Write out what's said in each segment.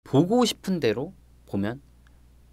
보고 싶은 대로 보면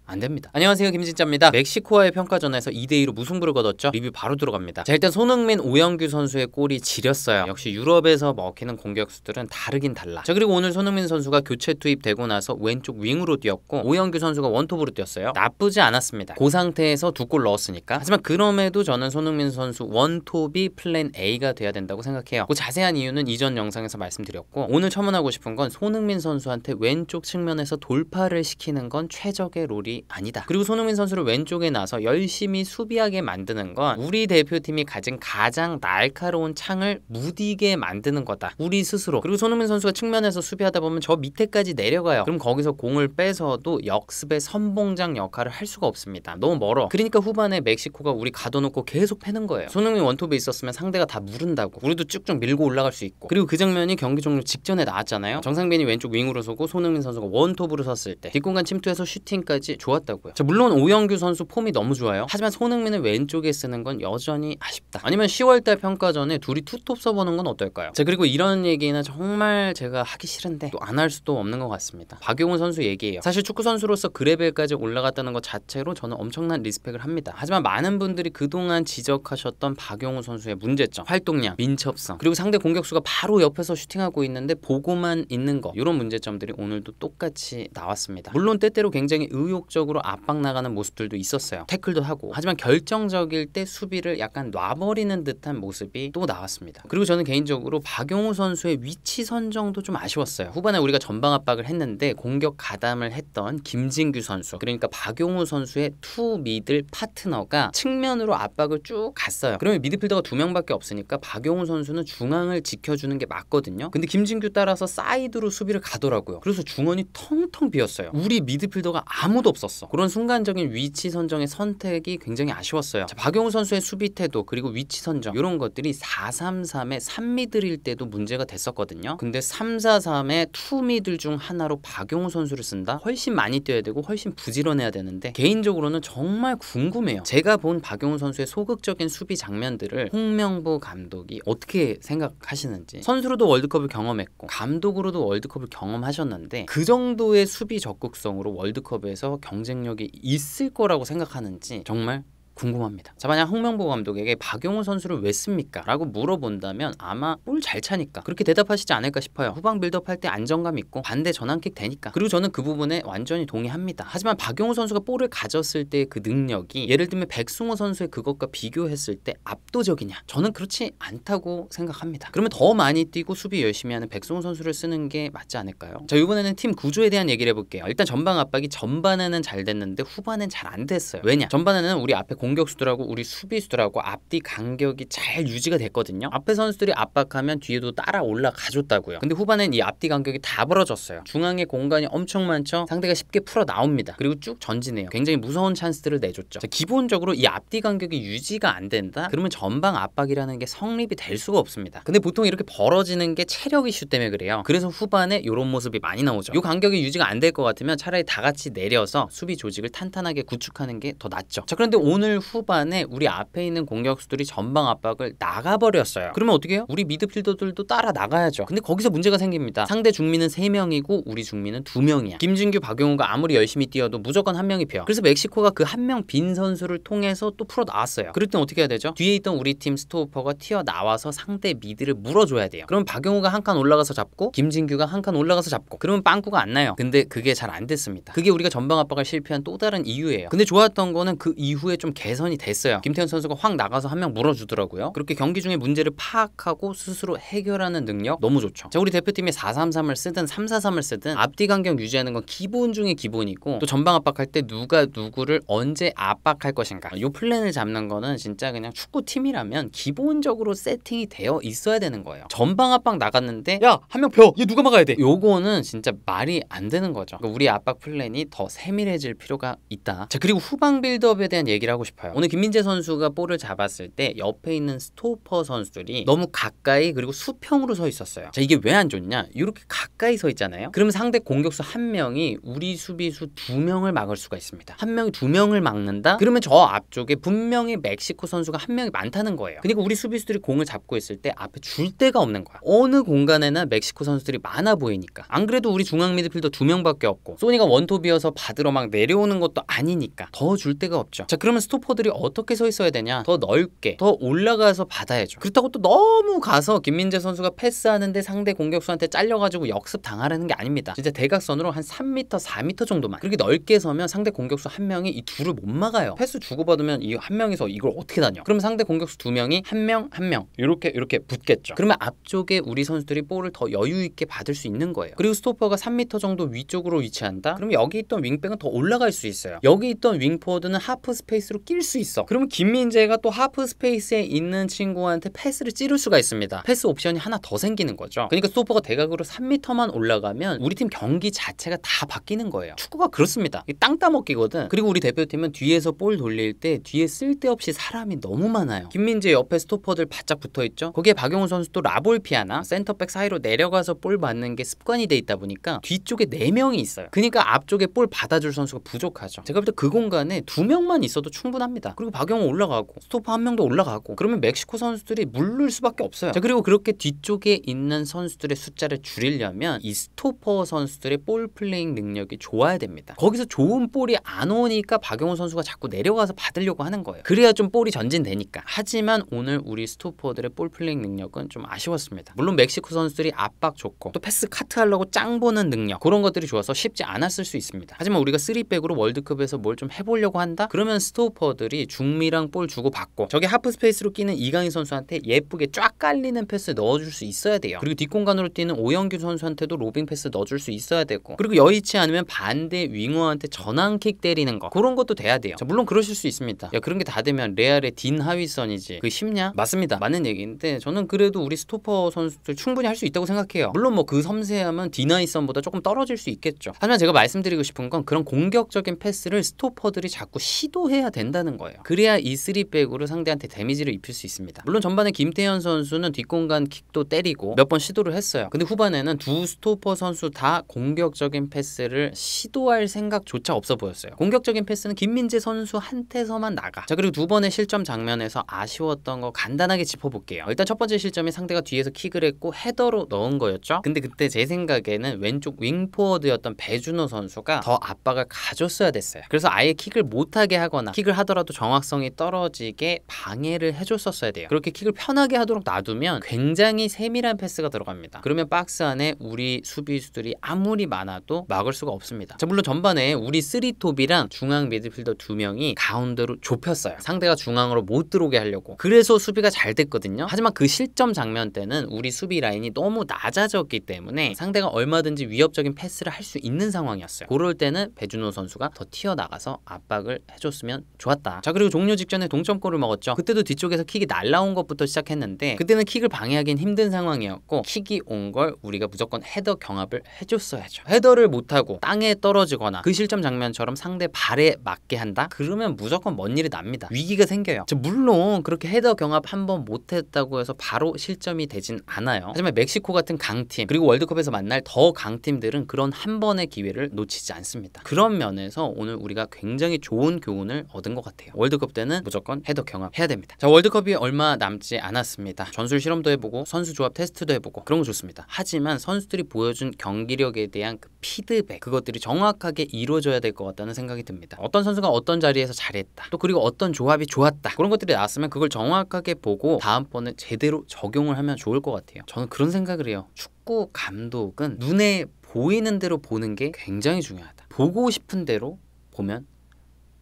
안 됩니다. 안녕하세요, 김진짜입니다. 멕시코와의 평가전에서 2대2로 무승부를 거뒀죠. 리뷰 바로 들어갑니다. 자, 일단 손흥민, 오영규 선수의 골이 지렸어요. 역시 유럽에서 먹히는 공격수들은 다르긴 달라. 자, 그리고 오늘 손흥민 선수가 교체 투입되고 나서 왼쪽 윙으로 뛰었고 오영규 선수가 원톱으로 뛰었어요. 나쁘지 않았습니다. 그 상태에서 두 골 넣었으니까. 하지만 그럼에도 저는 손흥민 선수 원톱이 플랜 A가 돼야 된다고 생각해요. 그 자세한 이유는 이전 영상에서 말씀드렸고, 오늘 첨언하고 싶은 건 손흥민 선수한테 왼쪽 측면에서 돌파를 시키는 건 최적의 롤이 아니다. 그리고 손흥민 선수를 왼쪽에 나서 열심히 수비하게 만드는 건 우리 대표팀이 가진 가장 날카로운 창을 무디게 만드는 거다. 우리 스스로. 그리고 손흥민 선수가 측면에서 수비하다 보면 저 밑에까지 내려가요. 그럼 거기서 공을 뺏어도 역습의 선봉장 역할을 할 수가 없습니다. 너무 멀어. 그러니까 후반에 멕시코가 우리 가둬놓고 계속 패는 거예요. 손흥민 원톱에 있었으면 상대가 다 무른다고. 우리도 쭉쭉 밀고 올라갈 수 있고. 그리고 그 장면이 경기 종료 직전에 나왔잖아요. 정상빈이 왼쪽 윙으로 서고 손흥민 선수가 원톱으로 섰을 때 뒷공간 침투해서 슈팅까지 좋았다고요. 자, 물론 오영규 선수 폼이 너무 좋아요. 하지만 손흥민을 왼쪽에 쓰는 건 여전히 아쉽다. 아니면 10월달 평가전에 둘이 투톱 써보는 건 어떨까요? 자, 그리고 이런 얘기는 정말 제가 하기 싫은데 또 안 할 수도 없는 것 같습니다. 박용우 선수 얘기예요. 사실 축구 선수로서 그레벨까지 올라갔다는 것 자체로 저는 엄청난 리스펙을 합니다. 하지만 많은 분들이 그동안 지적하셨던 박용우 선수의 문제점, 활동량, 민첩성, 그리고 상대 공격수가 바로 옆에서 슈팅하고 있는데 보고만 있는 거, 이런 문제점들이 오늘도 똑같이 나왔습니다. 물론 때때로 굉장히 의욕적으로 압박 나가는 모습들도 있었어요. 태클도 하고. 하지만 결정적일 때 수비를 약간 놔버리는 듯한 모습이 또 나왔습니다. 그리고 저는 개인적으로 박용우 선수의 위치 선정도 좀 아쉬웠어요. 후반에 우리가 전방 압박을 했는데 공격 가담을 했던 김진규 선수, 그러니까 박용우 선수의 투 미들 파트너가 측면으로 압박을 쭉 갔어요. 그러면 미드필더가 2명밖에 없으니까 박용우 선수는 중앙을 지켜주는 게 맞거든요. 근데 김진규 따라서 사이드로 수비를 가더라고요. 그래서 중원이 텅텅 비었어요. 우리 미드필더가 아무도 없었어. 그런 순간적인 위치 선정의 선택이 굉장히 아쉬웠어요. 자, 박용우 선수의 수비 태도, 그리고 위치 선정, 이런 것들이 4-3-3의 3미들일 때도 문제가 됐었거든요. 근데 3-4-3의 2미들 중 하나로 박용우 선수를 쓴다? 훨씬 많이 뛰어야 되고 훨씬 부지런해야 되는데, 개인적으로는 정말 궁금해요. 제가 본 박용우 선수의 소극적인 수비 장면들을 홍명보 감독이 어떻게 생각하시는지. 선수로도 월드컵을 경험했고 감독으로도 월드컵을 경험하셨는데 그 정도의 수비 적극성으로 월드컵에서 경쟁력이 있을 거라고 생각하는지 정말 궁금합니다. 자, 만약 홍명보 감독에게 박용우 선수를 왜 씁니까? 라고 물어본다면 아마 볼 잘 차니까 그렇게 대답하시지 않을까 싶어요. 후방 빌드업 할 때 안정감 있고 반대 전환킥 되니까. 그리고 저는 그 부분에 완전히 동의합니다. 하지만 박용우 선수가 볼을 가졌을 때 그 능력이 예를 들면 백승호 선수의 그것과 비교했을 때 압도적이냐? 저는 그렇지 않다고 생각합니다. 그러면 더 많이 뛰고 수비 열심히 하는 백승호 선수를 쓰는 게 맞지 않을까요? 자, 이번에는 팀 구조에 대한 얘기를 해볼게요. 일단 전방 압박이 전반에는 잘 됐는데 후반엔 잘 안 됐어요. 왜냐? 전반에는 우리 앞에 공격수들하고 우리 수비수들하고 앞뒤 간격이 잘 유지가 됐거든요. 앞에 선수들이 압박하면 뒤에도 따라 올라가줬다고요. 근데 후반엔 이 앞뒤 간격이 다 벌어졌어요. 중앙에 공간이 엄청 많죠. 상대가 쉽게 풀어 나옵니다. 그리고 쭉 전진해요. 굉장히 무서운 찬스들을 내줬죠. 자, 기본적으로 이 앞뒤 간격이 유지가 안 된다? 그러면 전방 압박이라는 게 성립이 될 수가 없습니다. 근데 보통 이렇게 벌어지는 게 체력 이슈 때문에 그래요. 그래서 후반에 이런 모습이 많이 나오죠. 이 간격이 유지가 안 될 것 같으면 차라리 다 같이 내려서 수비 조직을 탄탄하게 구축하는 게 더 낫죠. 자, 그런데 오늘 후반에 우리 앞에 있는 공격수들이 전방 압박을 나가버렸어요. 그러면 어떻게 해요? 우리 미드필더들도 따라 나가야죠. 근데 거기서 문제가 생깁니다. 상대 중미는 3명이고 우리 중미는 2명이야. 김진규, 박용우가 아무리 열심히 뛰어도 무조건 한 명이 비어. 그래서 멕시코가 그 한 명 빈 선수를 통해서 또 풀어 나왔어요. 그럴 땐 어떻게 해야 되죠? 뒤에 있던 우리 팀 스토퍼가 튀어나와서 상대 미드를 물어줘야 돼요. 그럼 박용우가 한 칸 올라가서 잡고 김진규가 한 칸 올라가서 잡고, 그러면 빵꾸가 안 나요. 근데 그게 잘 안 됐습니다. 그게 우리가 전방 압박을 실패한 또 다른 이유예요. 근데 좋았던 거는 그 이후에 좀 개선이 됐어요. 김태현 선수가 확 나가서 한 명 물어주더라고요. 그렇게 경기 중에 문제를 파악하고 스스로 해결하는 능력 너무 좋죠. 자, 우리 대표팀이 4-3-3을 쓰든 3-4-3을 쓰든 앞뒤 간격 유지하는 건 기본 중에 기본이고, 또 전방 압박할 때 누가 누구를 언제 압박할 것인가, 이 플랜을 잡는 거는 진짜 그냥 축구팀이라면 기본적으로 세팅이 되어 있어야 되는 거예요. 전방 압박 나갔는데 야, 한 명 펴! 얘 누가 막아야 돼! 요거는 진짜 말이 안 되는 거죠. 그러니까 우리 압박 플랜이 더 세밀해질 필요가 있다. 자, 그리고 후방 빌드업에 대한 얘기를 하고 싶어요. 싶어요. 오늘 김민재 선수가 볼을 잡았을 때 옆에 있는 스토퍼 선수들이 너무 가까이 그리고 수평으로 서 있었어요. 자, 이게 왜 안 좋냐? 이렇게 가까이 서 있잖아요. 그러면 상대 공격수 한 명이 우리 수비수 두 명을 막을 수가 있습니다. 한 명이 두 명을 막는다? 그러면 저 앞쪽에 분명히 멕시코 선수가 한 명이 많다는 거예요. 그러니까 우리 수비수들이 공을 잡고 있을 때 앞에 줄 데가 없는 거야. 어느 공간에나 멕시코 선수들이 많아 보이니까. 안 그래도 우리 중앙 미드필더 두 명밖에 없고 소니가 원톱이어서 받으러 막 내려오는 것도 아니니까 더 줄 데가 없죠. 자, 그러면 스토퍼들이 어떻게 서 있어야 되냐? 더 넓게, 더 올라가서 받아야죠. 그렇다고 또 너무 가서 김민재 선수가 패스하는데 상대 공격수한테 잘려가지고 역습 당하라는 게 아닙니다. 진짜 대각선으로 한 3m, 4m 정도만 그렇게 넓게 서면 상대 공격수 한 명이 이 둘을 못 막아요. 패스 주고받으면 이 한 명이서 이걸 어떻게 다녀? 그러면 상대 공격수 두 명이 한 명 이렇게 붙겠죠. 그러면 앞쪽에 우리 선수들이 볼을 더 여유 있게 받을 수 있는 거예요. 그리고 스토퍼가 3m 정도 위쪽으로 위치한다? 그러면 여기 있던 윙백은 더 올라갈 수 있어요. 여기 있던 윙포워드는 하프 스페이스로 낄 수 있어. 그러면 김민재가 또 하프 스페이스에 있는 친구한테 패스를 찌를 수가 있습니다. 패스 옵션이 하나 더 생기는 거죠. 그러니까 스토퍼가 대각으로 3m만 올라가면 우리 팀 경기 자체가 다 바뀌는 거예요. 축구가 그렇습니다. 땅 따먹기거든. 그리고 우리 대표팀은 뒤에서 볼 돌릴 때 뒤에 쓸데없이 사람이 너무 많아요. 김민재 옆에 스토퍼들 바짝 붙어있죠. 거기에 박용훈 선수 또 라볼피아나 센터백 사이로 내려가서 볼 맞는 게 습관이 돼 있다 보니까 뒤쪽에 4명이 있어요. 그러니까 앞쪽에 볼 받아줄 선수가 부족하죠. 제가 볼 때 그 공간에 2명만 있어도 충분합니다. 그리고 박용훈 올라가고 스토퍼 한 명도 올라가고 그러면 멕시코 선수들이 물를 수밖에 없어요. 자, 그리고 그렇게 뒤쪽에 있는 선수들의 숫자를 줄이려면 이 스토퍼 선수들의 볼 플레잉 능력이 좋아야 됩니다. 거기서 좋은 볼이 안 오니까 박용훈 선수가 자꾸 내려가서 받으려고 하는 거예요. 그래야 좀 볼이 전진되니까. 하지만 오늘 우리 스토퍼들의 볼 플레잉 능력은 좀 아쉬웠습니다. 물론 멕시코 선수들이 압박 좋고 또 패스 카트 하려고 짱 보는 능력 그런 것들이 좋아서 쉽지 않았을 수 있습니다. 하지만 우리가 3백으로 월드컵에서 뭘 좀 해보려고 한다? 그러면 스토퍼들이 중미랑 볼 주고 받고 저게 하프 스페이스로 끼는 이강인 선수한테 예쁘게 쫙 깔리는 패스 넣어줄 수 있어야 돼요. 그리고 뒷공간으로 뛰는 오영규 선수한테도 로빙 패스 넣어줄 수 있어야 되고 그리고 여의치 않으면 반대 윙어한테 전환킥 때리는 거 그런 것도 돼야 돼요. 자, 물론 그러실 수 있습니다. 야, 그런 게 다 되면 레알의 딘 하위선이지 그게 쉽냐? 맞습니다. 맞는 얘기인데 저는 그래도 우리 스토퍼 선수들 충분히 할 수 있다고 생각해요. 물론 뭐 그 섬세함은 딘 하위선보다 조금 떨어질 수 있겠죠. 하지만 제가 말씀드리고 싶은 건 그런 공격적인 패스를 스토퍼들이 자꾸 시도해야 된다는 거예요. 그래야 이 3백으로 상대한테 데미지를 입힐 수 있습니다. 물론 전반에 김태현 선수는 뒷공간 킥도 때리고 몇 번 시도를 했어요. 근데 후반에는 두 스토퍼 선수 다 공격적인 패스를 시도할 생각조차 없어 보였어요. 공격적인 패스는 김민재 선수한테서만 나가. 자, 그리고 두 번의 실점 장면에서 아쉬웠던 거 간단하게 짚어볼게요. 일단 첫 번째 실점이 상대가 뒤에서 킥을 했고 헤더로 넣은 거였죠. 근데 그때 제 생각에는 왼쪽 윙포워드였던 배준호 선수가 더 압박을 가줬어야 됐어요. 그래서 아예 킥을 못하게 하거나 킥을 하더라도 정확성이 떨어지게 방해를 해줬었어야 돼요. 그렇게 킥을 편하게 하도록 놔두면 굉장히 세밀한 패스가 들어갑니다. 그러면 박스 안에 우리 수비수들이 아무리 많아도 막을 수가 없습니다. 자, 물론 전반에 우리 3톱이랑 중앙 미드필더 2명이 가운데로 좁혔어요. 상대가 중앙으로 못 들어오게 하려고. 그래서 수비가 잘 됐거든요. 하지만 그 실점 장면 때는 우리 수비 라인이 너무 낮아졌기 때문에 상대가 얼마든지 위협적인 패스를 할 수 있는 상황이었어요. 그럴 때는 배준호 선수가 더 튀어나가서 압박을 해줬으면 좋았다. 자, 그리고 종료 직전에 동점골을 먹었죠. 그때도 뒤쪽에서 킥이 날라온 것부터 시작했는데 그때는 킥을 방해하기는 힘든 상황이었고 킥이 온 걸 우리가 무조건 헤더 경합을 해줬어야죠. 헤더를 못하고 땅에 떨어지거나 그 실점 장면처럼 상대 발에 맞게 한다? 그러면 무조건 먼 일이 납니다. 위기가 생겨요. 자, 물론 그렇게 헤더 경합 한 번 못했다고 해서 바로 실점이 되진 않아요. 하지만 멕시코 같은 강팀 그리고 월드컵에서 만날 더 강팀들은 그런 한 번의 기회를 놓치지 않습니다. 그런 면에서 오늘 우리가 굉장히 좋은 교훈을 얻은 것 같아요. 월드컵 때는 무조건 헤더 경합해야 됩니다. 자, 월드컵이 얼마 남지 않았습니다. 전술 실험도 해보고 선수 조합 테스트도 해보고 그런 거 좋습니다. 하지만 선수들이 보여준 경기력에 대한 그 피드백 그것들이 정확하게 이루어져야 될 것 같다는 생각이 듭니다. 어떤 선수가 어떤 자리에서 잘했다 또 그리고 어떤 조합이 좋았다 그런 것들이 나왔으면 그걸 정확하게 보고 다음번에 제대로 적용을 하면 좋을 것 같아요. 저는 그런 생각을 해요. 축구 감독은 눈에 보이는 대로 보는 게 굉장히 중요하다. 보고 싶은 대로 보면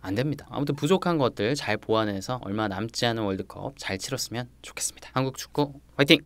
안 됩니다. 아무튼 부족한 것들 잘 보완해서 얼마 남지 않은 월드컵 잘 치렀으면 좋겠습니다. 한국 축구 화이팅!